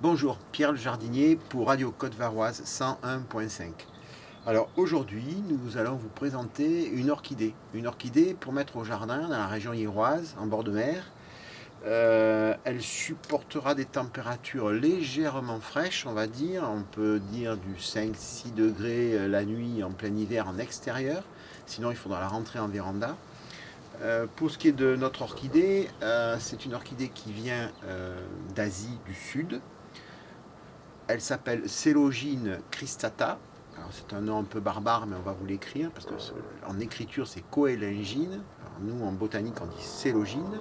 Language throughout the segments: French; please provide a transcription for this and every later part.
Bonjour, Pierre le jardinier pour Radio Côte-Varoise 101.5. Alors aujourd'hui, nous allons vous présenter une orchidée. Une orchidée pour mettre au jardin dans la région iroise, en bord de mer. Elle supportera des températures légèrement fraîches, on va dire. On peut dire du 5-6 degrés la nuit en plein hiver en extérieur. Sinon, il faudra la rentrer en véranda. Pour ce qui est de notre orchidée, c'est une orchidée qui vient d'Asie du Sud. Elle s'appelle Célogine cristata. Alors c'est un nom un peu barbare, mais on va vous l'écrire parce que en écriture c'est coélingine. Alors nous en botanique on dit célogine.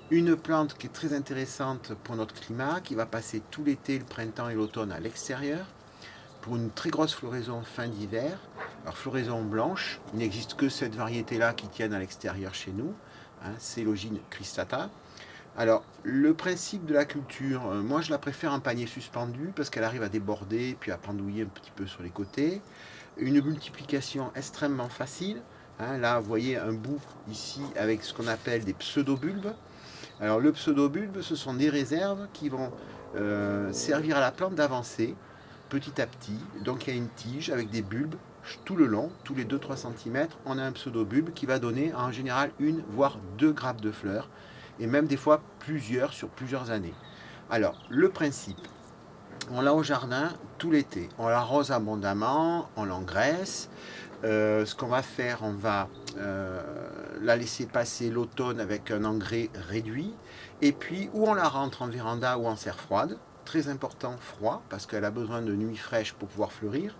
Une plante qui est très intéressante pour notre climat, qui va passer tout l'été, le printemps et l'automne à l'extérieur, pour une très grosse floraison fin d'hiver. Alors floraison blanche, il n'existe que cette variété-là qui tienne à l'extérieur chez nous, hein, Célogine cristata. Alors, le principe de la culture, moi je la préfère en panier suspendu parce qu'elle arrive à déborder puis à pendouiller un petit peu sur les côtés. Une multiplication extrêmement facile. Hein, là, vous voyez un bout ici avec ce qu'on appelle des pseudobulbes. Alors, le pseudobulbe, ce sont des réserves qui vont servir à la plante d'avancer petit à petit. Donc, il y a une tige avec des bulbes tout le long, tous les 2-3 cm, on a un pseudobulbe qui va donner en général une voire deux grappes de fleurs et même des fois plusieurs sur plusieurs années. Alors, le principe, on l'a au jardin tout l'été. On l'arrose abondamment, on l'engraisse. Ce qu'on va faire, on va la laisser passer l'automne avec un engrais réduit. Et puis, ou on la rentre en véranda ou en serre froide. Très important, froid, parce qu'elle a besoin de nuits fraîches pour pouvoir fleurir.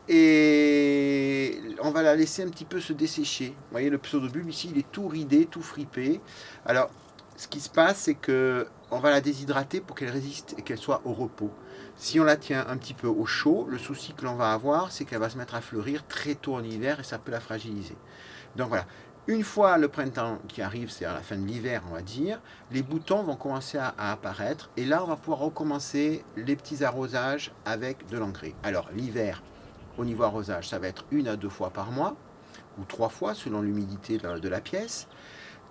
Et on va la laisser un petit peu se dessécher. Vous voyez, le pseudobulbe ici, il est tout ridé, tout fripé. Alors, ce qui se passe, c'est que on va la déshydrater pour qu'elle résiste et qu'elle soit au repos. Si on la tient un petit peu au chaud, le souci que l'on va avoir, c'est qu'elle va se mettre à fleurir très tôt en hiver et ça peut la fragiliser. Donc voilà. Une fois le printemps qui arrive, c'est à la fin de l'hiver, on va dire, les boutons vont commencer à apparaître et là, on va pouvoir recommencer les petits arrosages avec de l'engrais. Alors, l'hiver, au niveau arrosage, ça va être 1 à 2 fois par mois, ou 3 fois selon l'humidité de la pièce.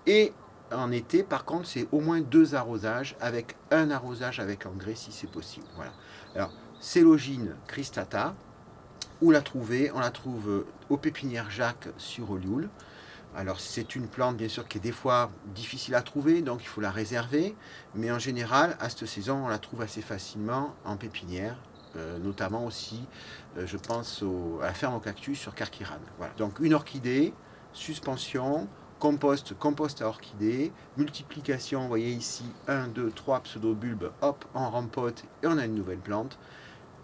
Et en été, par contre, c'est au moins 2 arrosages, avec un arrosage avec engrais si c'est possible. Voilà. Alors, Célogine cristata, où la trouver? On la trouve aux pépinières Jacques sur Olioul. Alors c'est une plante bien sûr qui est des fois difficile à trouver, donc il faut la réserver, mais en général à cette saison on la trouve assez facilement en pépinière, notamment aussi je pense à la ferme au cactus sur Carqueiranne. Voilà. Donc une orchidée, suspension, compost à orchidée, multiplication, vous voyez ici 1, 2, 3 pseudobulbes, hop, on rempote et on a une nouvelle plante.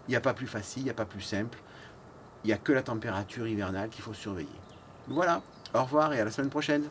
Il n'y a pas plus facile, il n'y a pas plus simple, il n'y a que la température hivernale qu'il faut surveiller. Voilà, au revoir et à la semaine prochaine.